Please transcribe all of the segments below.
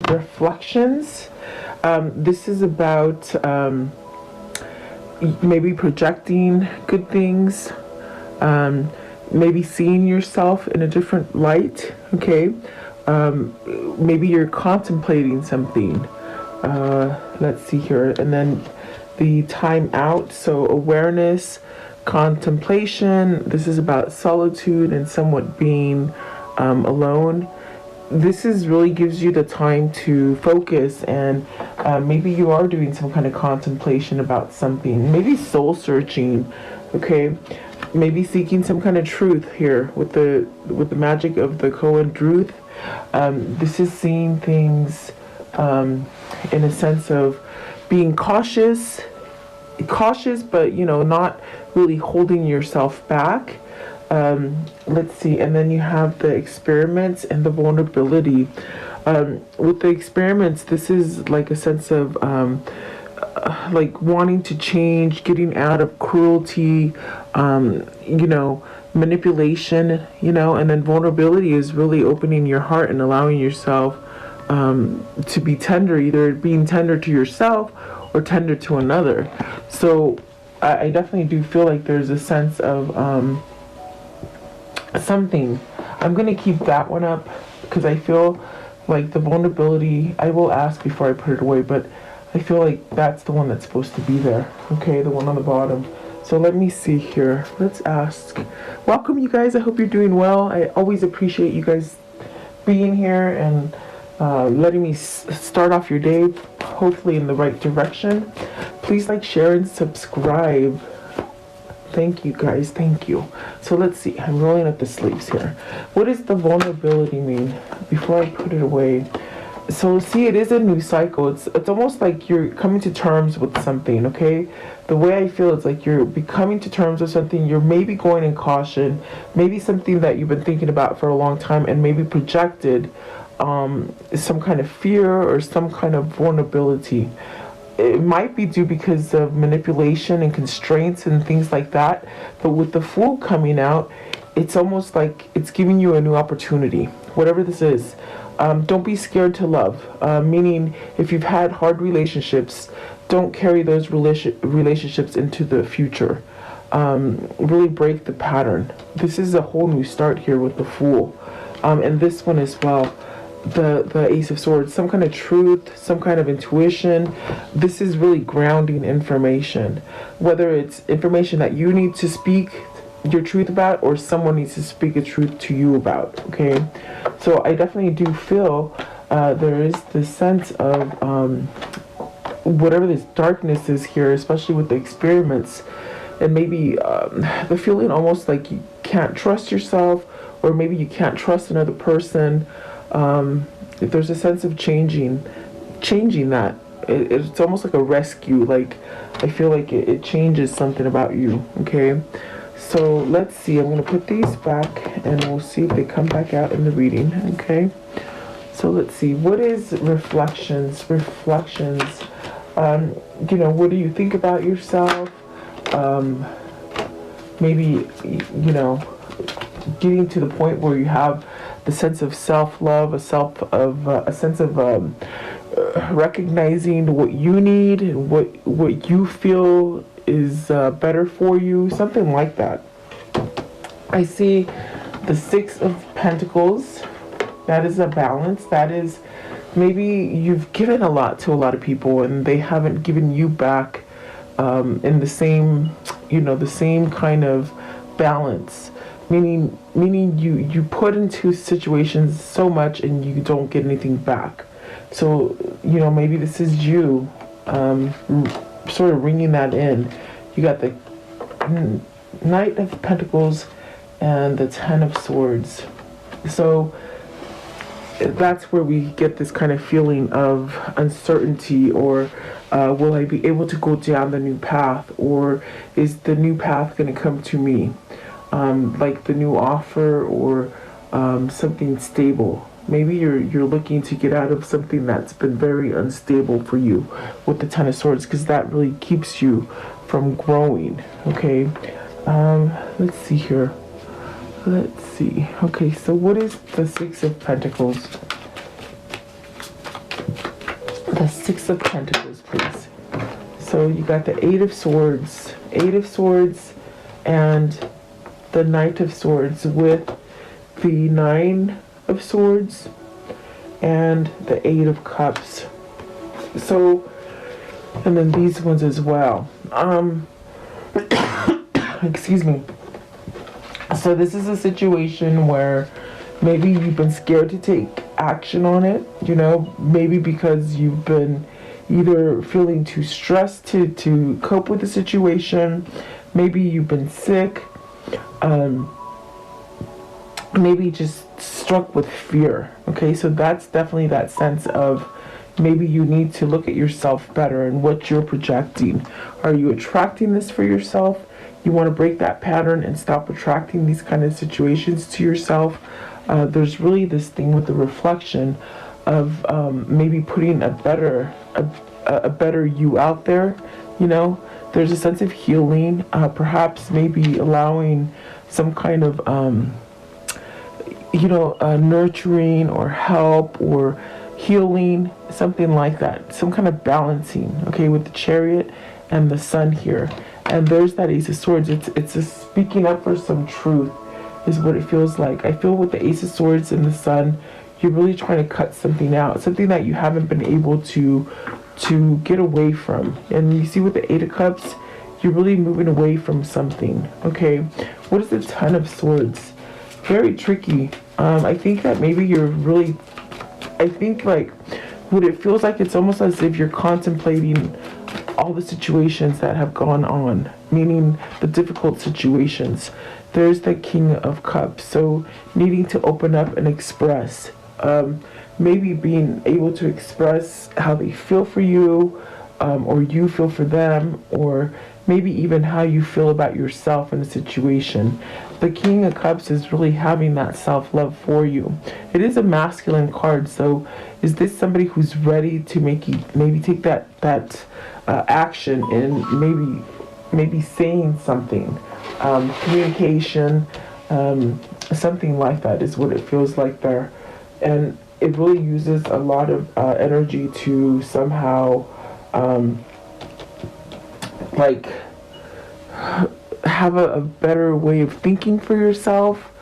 reflections. This is about maybe projecting good things, maybe seeing yourself in a different light, okay? Maybe you're contemplating something. Let's see here. And then the time out, so awareness, contemplation. This is about solitude and somewhat being alone. This is really gives you the time to focus, and maybe you are doing some kind of contemplation about something, maybe soul searching, okay? Maybe seeking some kind of truth here with the magic of the Koan truth. This is seeing things in a sense of being cautious, but not really holding yourself back. Let's see, and then you have the experiments and the vulnerability. With the experiments, this is like a sense of like wanting to change, getting out of cruelty, manipulation, and then vulnerability is really opening your heart and allowing yourself to be tender, either being tender to yourself or tender to another. So I definitely do feel like there's a sense of something. I'm going to keep that one up because I feel like the vulnerability, I will ask before I put it away, but I feel like that's the one that's supposed to be there. Okay, the one on the bottom. So let me see here. Let's ask. Welcome, you guys. I hope you're doing well. I always appreciate you guys being here and letting me start off your day, hopefully in the right direction. Please like, share, and subscribe. Thank you, guys. Thank you. So let's see. I'm rolling up the sleeves here. What does the vulnerability mean? Before I put it away. So see, it is a new cycle. It's almost like you're coming to terms with something, okay? The way I feel is like you're becoming to terms with something. You're maybe going in caution, maybe something that you've been thinking about for a long time and maybe projected some kind of fear or some kind of vulnerability. It might be due because of manipulation and constraints and things like that. But with the Fool coming out, it's almost like it's giving you a new opportunity, whatever this is. Don't be scared to love, meaning if you've had hard relationships, don't carry those relationships into the future. Really break the pattern. This is a whole new start here with the Fool. And this one as well. The Ace of Swords, some kind of truth, some kind of intuition. This is really grounding information, whether it's information that you need to speak your truth about or someone needs to speak a truth to you about, okay? So I definitely do feel there is this sense of whatever this darkness is here, especially with the experiments, and maybe the feeling almost like you can't trust yourself, or maybe you can't trust another person. If there's a sense of changing that, it's almost like a rescue. Like I feel like it changes something about you. Okay, so let's see. I'm gonna put these back, and we'll see if they come back out in the reading. Okay, so let's see. What is reflections? Reflections. What do you think about yourself? Maybe getting to the point where you have the sense of self-love, a sense of recognizing what you need and what you feel is better for you, something like that. I see the Six of Pentacles. That is a balance. That is maybe you've given a lot to a lot of people and they haven't given you back in the same, the same kind of balance. Meaning you put into situations so much and you don't get anything back. So, maybe this is you sort of ringing that in. You got the Knight of Pentacles and the Ten of Swords. So that's where we get this kind of feeling of uncertainty, or will I be able to go down the new path, or is the new path going to come to me? Like the new offer or something stable. Maybe you're looking to get out of something that's been very unstable for you with the Ten of Swords, because that really keeps you from growing. Okay, let's see here. Let's see. Okay, so what is the Six of Pentacles? The Six of Pentacles, please. So you got the Eight of Swords, and the Knight of Swords with the Nine of Swords and the Eight of Cups. So, and then these ones as well. Excuse me. So this is a situation where maybe you've been scared to take action on it, you know, maybe because you've been either feeling too stressed to cope with the situation, maybe you've been sick, maybe just struck with fear. Okay, so that's definitely that sense of maybe you need to look at yourself better and what you're projecting. Are you attracting this for yourself? You want to break that pattern and stop attracting these kind of situations to yourself. There's really this thing with the reflection of maybe putting a better you out there. You know, there's a sense of healing, perhaps maybe allowing some kind of nurturing or help or healing, something like that, some kind of balancing. Okay, with the Chariot and the Sun here, and there's that Ace of Swords. It's a speaking up for some truth is what it feels like. I feel with the Ace of Swords and the Sun, you're really trying to cut something out, something that you haven't been able to get away from. And you see with the Eight of Cups, you're really moving away from something. Okay, what is the Ten of Swords? Very tricky. I think that maybe you're really, I think like what it feels like, it's almost as if you're contemplating all the situations that have gone on, meaning the difficult situations. There's the King of Cups, so needing to open up and express, maybe being able to express how they feel for you, or you feel for them, or maybe even how you feel about yourself in a situation. The King of Cups is really having that self-love for you. It is a masculine card, so is this somebody who's ready to maybe take that action and maybe saying something, communication, something like that is what it feels like there. And it really uses a lot of energy to somehow like have a better way of thinking for yourself,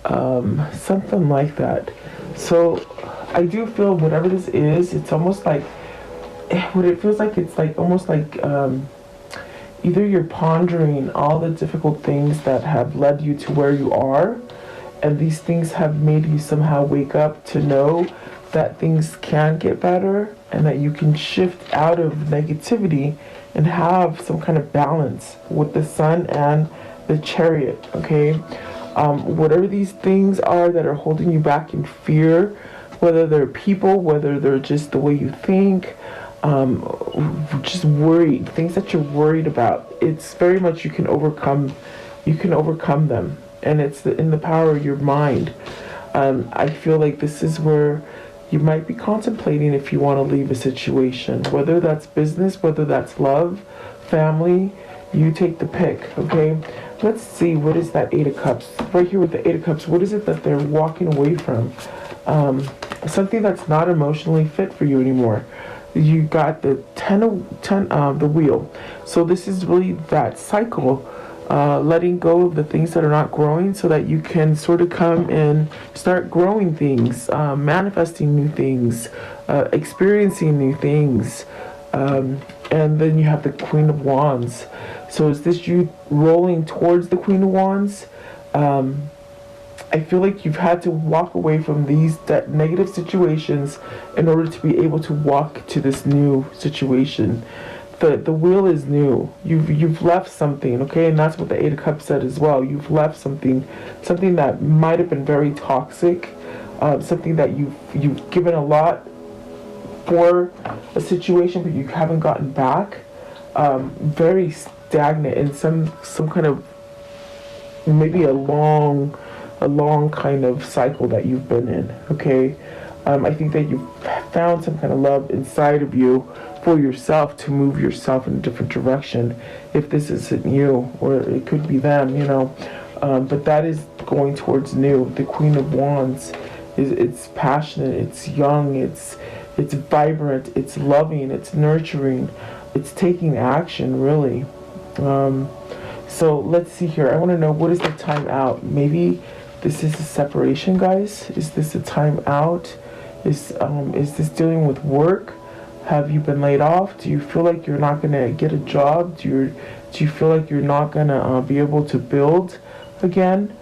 something like that. So I do feel whatever this is, it's almost like what it feels like, it's like almost like either you're pondering all the difficult things that have led you to where you are, and these things have made you somehow wake up to know that things can get better and that you can shift out of negativity and have some kind of balance with the Sun and the Chariot. Okay, whatever these things are that are holding you back in fear, whether they're people, whether they're just the way you think, just worried, things that you're worried about, it's very much you can overcome them, and it's in the power of your mind. I feel like this is where you might be contemplating if you want to leave a situation, whether that's business, whether that's love, family, you take the pick. Okay, let's see, what is that Eight of Cups right here with the Eight of Cups? What is it that they're walking away from? Something that's not emotionally fit for you anymore. You got the the Wheel. So this is really that cycle, letting go of the things that are not growing so that you can sort of come and start growing things, manifesting new things, experiencing new things. And then you have the Queen of Wands. So is this you rolling towards the Queen of Wands? I feel like you've had to walk away from these negative situations in order to be able to walk to this new situation. The Wheel is new. You've left something, okay, and that's what the Eight of Cups said as well. You've left something that might have been very toxic, something that you've given a lot for a situation, but you haven't gotten back. Very stagnant in some kind of maybe a long kind of cycle that you've been in. Okay, I think that you've found some kind of love inside of you for yourself to move yourself in a different direction. If this isn't you, or it could be them, you know, but that is going towards new. The Queen of Wands it's passionate, it's young, it's It's vibrant, it's loving, it's nurturing, it's taking action, really. So let's see here. I want to know, what is the time out? Maybe this is a separation, guys. Is this a time out? Is this dealing with work? Have you been laid off? Do you feel like you're not gonna get a job? Do you feel like you're not gonna be able to build again?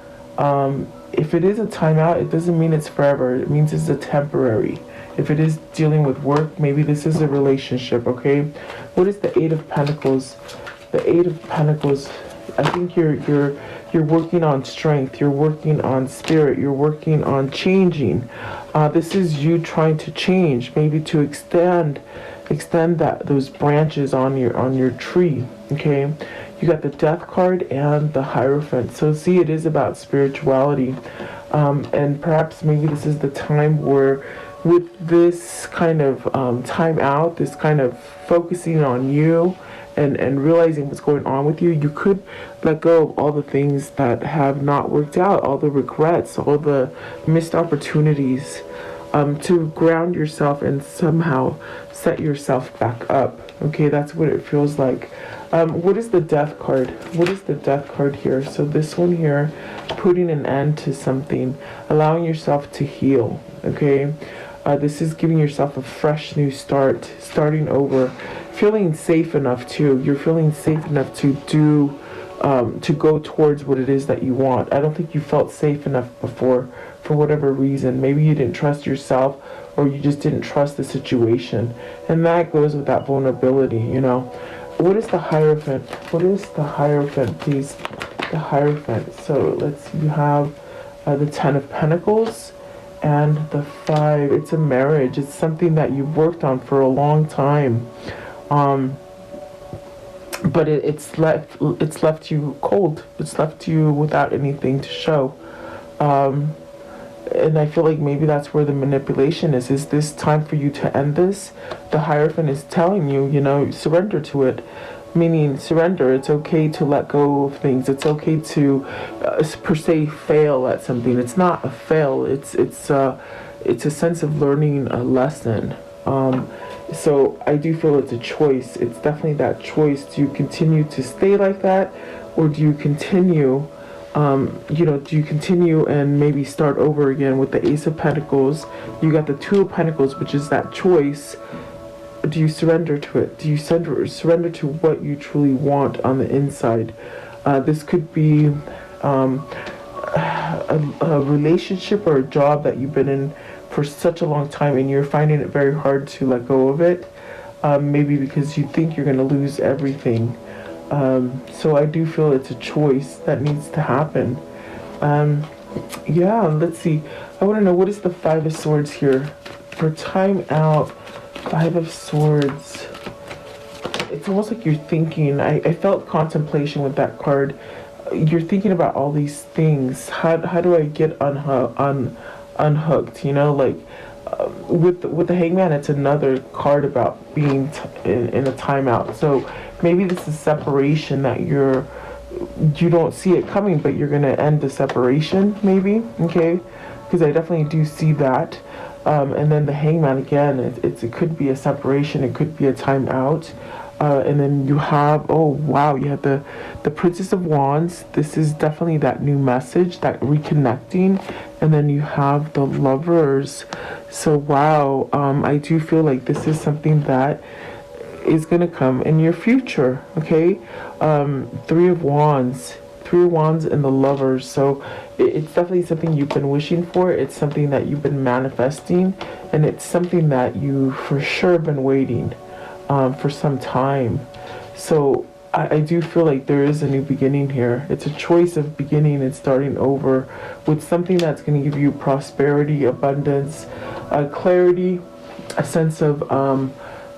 If it is a timeout, it doesn't mean it's forever. It means it's a temporary. If it is dealing with work, maybe this is a relationship, okay? What is the Eight of Pentacles? The Eight of Pentacles, I think you're working on strength, you're working on spirit, you're working on changing. This is you trying to change, maybe to extend those branches on your tree, okay? You got the Death card and the Hierophant. So see, it is about spirituality. And perhaps maybe this is the time where, with this kind of time out, this kind of focusing on you and realizing what's going on with you, you could let go of all the things that have not worked out, all the regrets, all the missed opportunities, to ground yourself and somehow set yourself back up. Okay, that's what it feels like. What is the Death card? What is the Death card here? So this one here, putting an end to something, allowing yourself to heal. Okay, this is giving yourself a fresh new start, starting over, feeling safe enough too. You're feeling safe enough to do, to go towards what it is that you want. I don't think you felt safe enough before, for whatever reason. Maybe you didn't trust yourself, or you just didn't trust the situation. And that goes with that vulnerability, you know. What is the Hierophant? What is the Hierophant, please? The Hierophant. So let's see, you have the Ten of Pentacles and the Five. It's a marriage. It's something that you've worked on for a long time. But it's left you cold. It's left you without anything to show. And I feel like maybe that's where the manipulation is. Is this time for you to end this? The Hierophant is telling you, you know, surrender to it. Meaning surrender. It's okay to let go of things. It's okay to, per se, fail at something. It's not a fail. It's a sense of learning a lesson. So I do feel it's a choice. It's definitely that choice. Do you continue to stay like that, or do you continue? Do you continue and maybe start over again with the Ace of Pentacles? You got the Two of Pentacles, which is that choice. Do you surrender to it? Do you surrender to what you truly want on the inside? This could be a relationship or a job that you've been in for such a long time, and you're finding it very hard to let go of it. Maybe because you think you're going to lose everything. So I do feel it's a choice that needs to happen. Yeah, let's see. I want to know, what is the Five of Swords here? For time out, Five of Swords. It's almost like you're thinking. I felt contemplation with that card. You're thinking about all these things. How do I get unhooked? You know, like with the Hangman, it's another card about being in a timeout. So maybe this is separation that you don't see it coming, but you're gonna end the separation, maybe. Okay, because I definitely do see that. And then the Hangman again, it could be a separation, it could be a timeout. And then you have, oh wow, you have the Princess of Wands. This is definitely that new message, that reconnecting. And then you have the Lovers. So wow, I do feel like this is something that is going to come in your future, okay? Three of Wands and the Lovers. So it's definitely something you've been wishing for. It's something that you've been manifesting, and it's something that you for sure been waiting for some time. So I do feel like there is a new beginning here. It's a choice of beginning and starting over with something that's going to give you prosperity, abundance, clarity, a sense of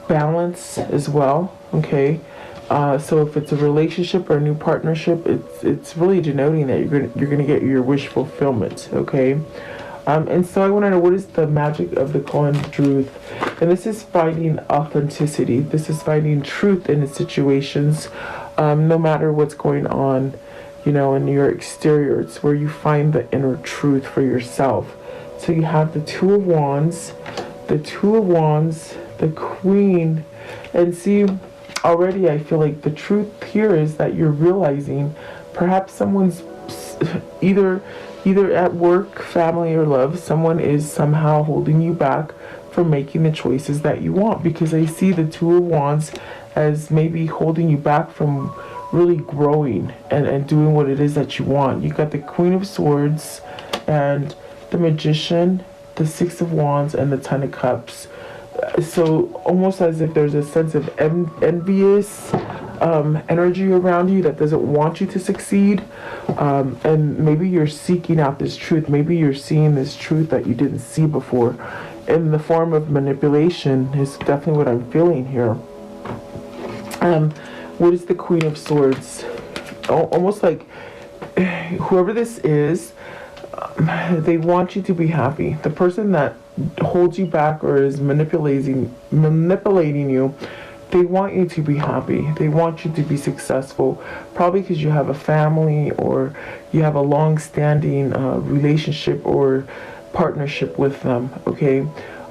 balance as well. Okay, so if it's a relationship or a new partnership, it's really denoting that you're gonna get your wish fulfillment. Okay, and so I want to know, what is the magic of the coin truth? And this is finding authenticity. This is finding truth in situations, no matter what's going on, you know, in your exterior. It's where you find the inner truth for yourself. So you have the Two of Wands, the Two of Wands, the Queen, and see, already I feel like the truth here is that you're realizing perhaps someone's either at work, family, or love, someone is somehow holding you back from making the choices that you want, because I see the Two of Wands as maybe holding you back from really growing and doing what it is that you want. You got the Queen of Swords and the Magician, the Six of Wands, and the Ten of Cups. So almost as if there's a sense of envious energy around you that doesn't want you to succeed, and maybe you're seeking out this truth. Maybe you're seeing this truth that you didn't see before in the form of manipulation is definitely what I'm feeling here. What is the Queen of Swords? Almost like whoever this is, they want you to be happy. The person that holds you back or is manipulating you, they want you to be happy. They want you to be successful, probably because you have a family or you have a long-standing relationship or partnership with them, okay?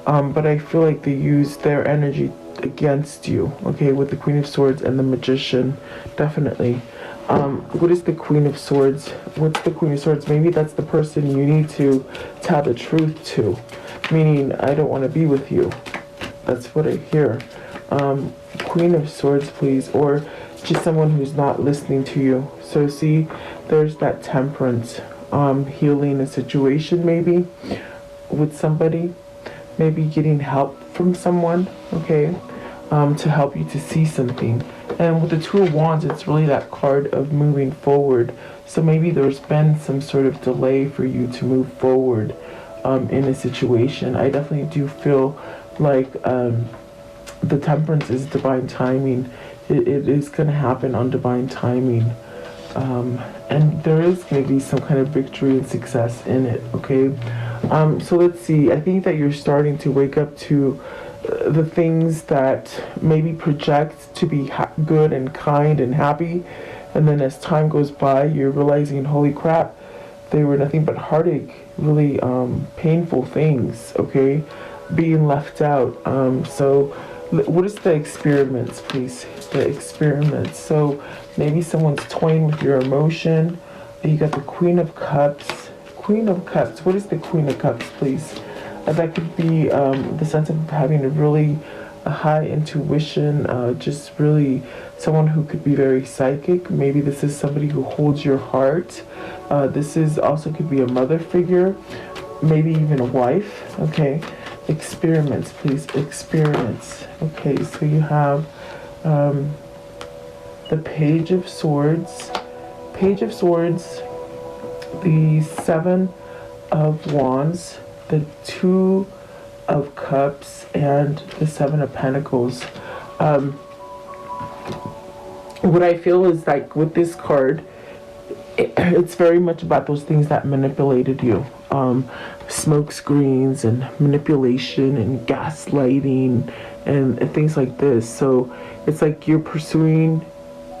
But I feel like they use their energy against you, okay, with the Queen of Swords and the Magician, definitely. What is the Queen of Swords? What's the Queen of Swords? Maybe that's the person you need to tell the truth to, meaning, I don't want to be with you. That's what I hear. Queen of Swords, please, or just someone who's not listening to you. So see, there's that Temperance, healing a situation maybe with somebody, maybe getting help from someone, okay, to help you to see something. And with the Two of Wands, it's really that card of moving forward. So maybe there's been some sort of delay for you to move forward in a situation. I definitely do feel like the Temperance is divine timing. It is going to happen on divine timing. And there is going to be some kind of victory and success in it, okay? So let's see. I think that you're starting to wake up to the things that maybe project to be good and kind and happy. And then as time goes by, you're realizing, holy crap, they were nothing but heartache, really painful things, okay? Being left out. So what is the experiments, please? The experiments. So maybe someone's toying with your emotion. You got the Queen of Cups. Queen of Cups. What is the Queen of Cups, please? That could be the sense of having a really high intuition, just really someone who could be very psychic. Maybe this is somebody who holds your heart. This is also could be a mother figure, maybe even a wife, okay? Experiments, please. Experiments. Okay, so you have the Page of Swords. Page of Swords, the Seven of Wands, the Two of Cups, and the Seven of Pentacles. What I feel is like with this card, it's very much about those things that manipulated you. Smoke screens and manipulation and gaslighting and things like this. So it's like you're pursuing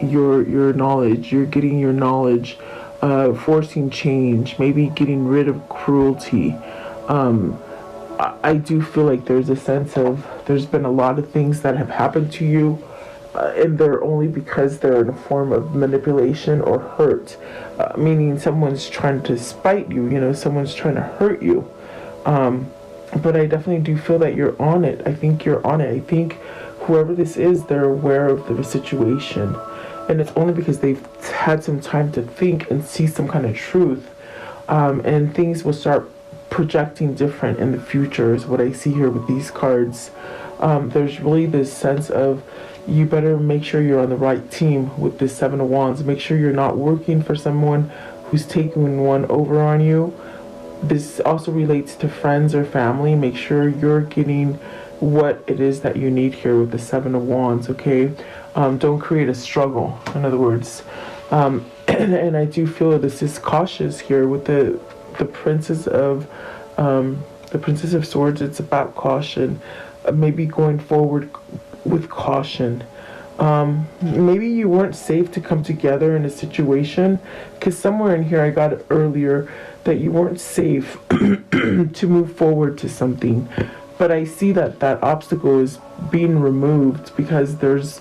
your knowledge, you're getting your knowledge, forcing change, maybe getting rid of cruelty. I do feel like there's a sense of there's been a lot of things that have happened to you, and they're only because they're in a form of manipulation or hurt, meaning someone's trying to spite you, you know, someone's trying to hurt you. But I definitely do feel that you're on it. I think you're on it. I think whoever this is, they're aware of the situation. And it's only because they've had some time to think and see some kind of truth. And things will start projecting different in the future is what I see here with these cards. There's really this sense of you better make sure you're on the right team with this Seven of Wands. Make sure you're not working for someone who's taking one over on you. This also relates to friends or family. Make sure you're getting what it is that you need here with the Seven of Wands, okay? Don't create a struggle, in other words. And I do feel this is cautious here with the Princess of Swords. It's about caution, maybe going forward with caution. Maybe you weren't safe to come together in a situation, because somewhere in here I got it earlier that you weren't safe to move forward to something. but I see that that obstacle is being removed because there's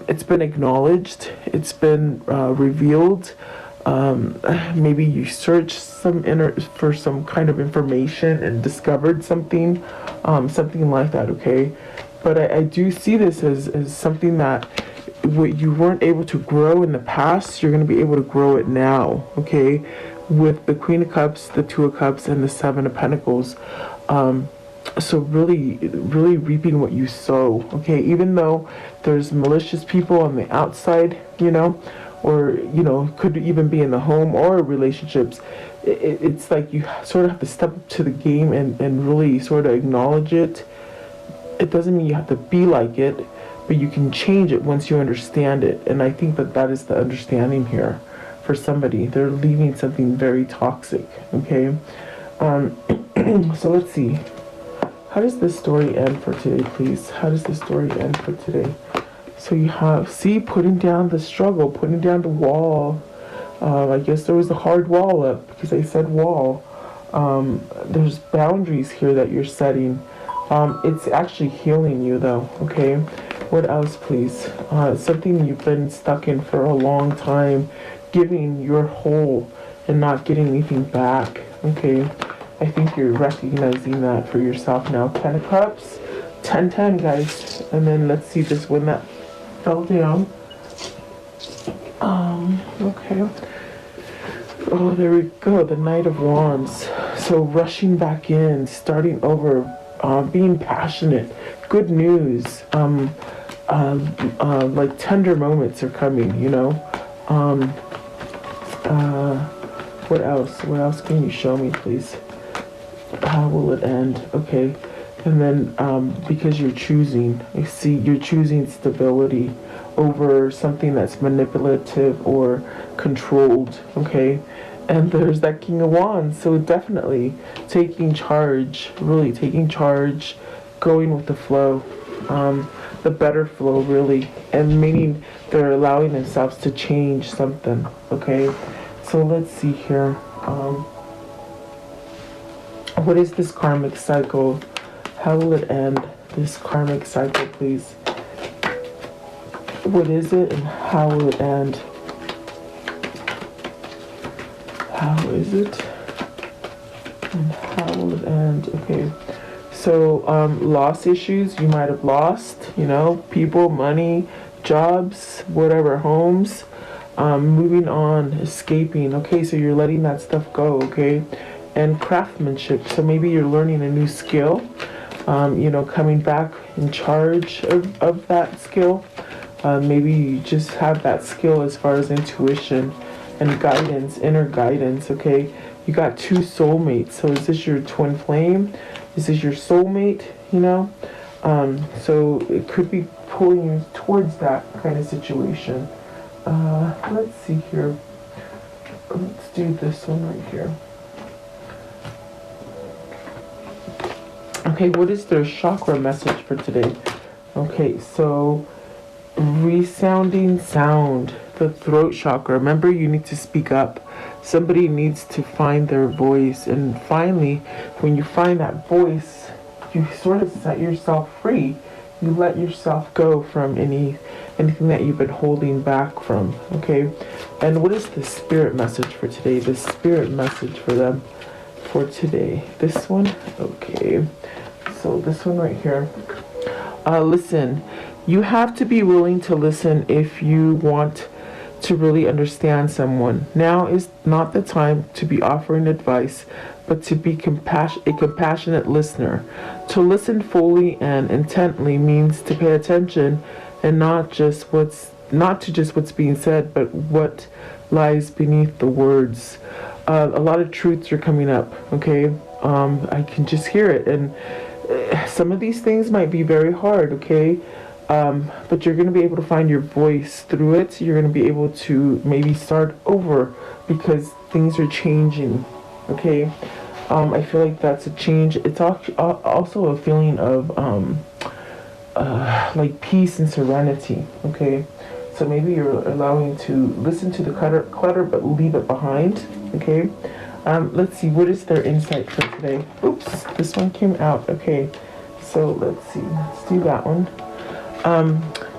it's been acknowledged, it's been revealed. Maybe you searched for some kind of information and discovered something, something like that. Okay, but I do see this as something that what you weren't able to grow in the past, you're going to be able to grow it now. Okay, with the Queen of Cups, the Two of Cups, and the Seven of Pentacles. So really reaping what you sow. Okay, even though there's malicious people on the outside, you know, or could even be in the home or relationships, it's like you sort of have to step up to the game and really sort of acknowledge it. It doesn't mean you have to be like it, but you can change it once you understand it. And I think that that is the understanding here for somebody. They're leaving something very toxic. Okay, so let's see. How does this story end for today, please? How does this story end for today? So you have, see, putting down the struggle, putting down the wall. I guess there was a hard wall up because I said wall. There's boundaries here that you're setting. It's actually healing you though, okay? What else, please? Something you've been stuck in for a long time, giving your whole and not getting anything back, okay? I think you're recognizing that for yourself now. 10 of Cups, 10, guys. And then let's see this one that fell down. Okay. Oh, there we go. The Knight of Wands. So rushing back in, starting over, being passionate. Good news. Like tender moments are coming, you know. What else? What else can you show me, please? How will it end? Okay. And then because you're choosing, I see you're choosing stability over something that's manipulative or controlled, okay? And there's that King of Wands, so definitely taking charge, really taking charge, going with the flow, the better flow, really, and meaning they're allowing themselves to change something, okay? So let's see here. What is this karmic cycle? How will it end? This karmic cycle, please. What is it and how will it end? How is it and how will it end? Okay. So, loss issues, you might have lost, you know, people, money, jobs, whatever, homes, moving on, escaping. Okay, so you're letting that stuff go, okay? And craftsmanship, so maybe you're learning a new skill, you know, coming back in charge of that skill. Maybe you just have that skill as far as intuition and guidance, inner guidance, okay? You got two soulmates, so is this your twin flame? Is this your soulmate, you know? So it could be pulling you towards that kind of situation. Let's see here. Let's do this one right here. Okay, what is their chakra message for today? Okay, so resounding sound, the throat chakra. Remember, you need to speak up. Somebody needs to find their voice, and finally, when you find that voice, you sort of set yourself free. You let yourself go from anything that you've been holding back from. Okay, and what is the spirit message for today? The spirit message for them for today. This one, okay. So this one right here. Listen, you have to be willing to listen if you want to really understand someone. Now is not the time to be offering advice, but to be a compassionate listener. To listen fully and intently means to pay attention and not to just what's being said, but what lies beneath the words. A lot of truths are coming up, okay? I can just hear it, and some of these things might be very hard, okay? But you're going to be able to find your voice through it. You're going to be able to maybe start over because things are changing, okay? I feel like that's a change. It's also a feeling of like peace and serenity, okay? So maybe you're allowing to listen to the clutter but leave it behind, okay? Let's see, what is their insight for today? Oops, this one came out, okay. so let's see. Let's do that one.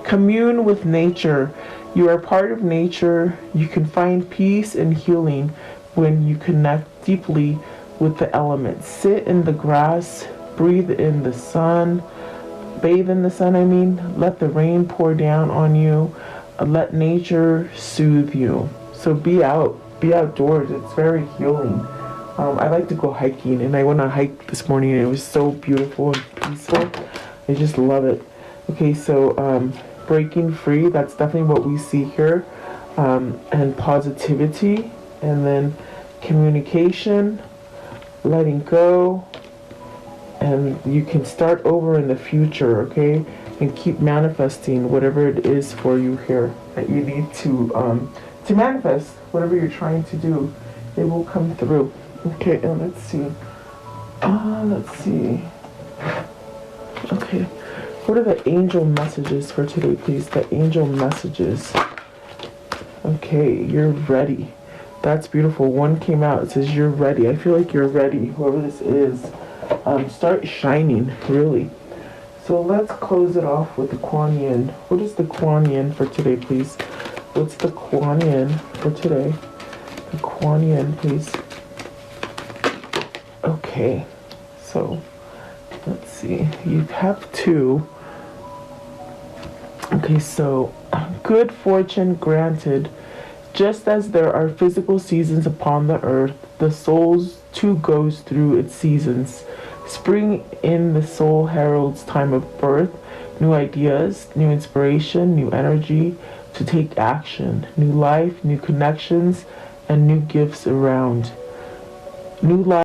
Commune with nature. You are part of nature. You can find peace and healing when you connect deeply with the elements. Sit in the grass, breathe in the sun, bathe in the sun, I mean. Let the rain pour down on you. Let nature soothe you. So be outdoors. It's very healing. I like to go hiking, and I went on a hike this morning, and it was so beautiful and peaceful. I just love it. Okay, so breaking free, that's definitely what we see here. And positivity, and then communication, letting go, and you can start over in the future, okay? And keep manifesting whatever it is for you here that you need to manifest whatever you're trying to do. It will come through. Okay, and let's see. Let's see. Okay, what are the angel messages for today, please? The angel messages. Okay, you're ready. That's beautiful. One came out. It says you're ready. I feel like you're ready. Whoever this is, start shining, really. So let's close it off with the Kuan Yin. What is the Kuan Yin for today, please? What's the Kuan Yin for today? The Kuan Yin, please. Okay, so let's see. You have two. Okay, so good fortune granted. Just as there are physical seasons upon the earth, the soul too goes through its seasons. Spring in the soul heralds time of birth, new ideas, new inspiration, new energy to take action, new life, new connections, and new gifts around. New life.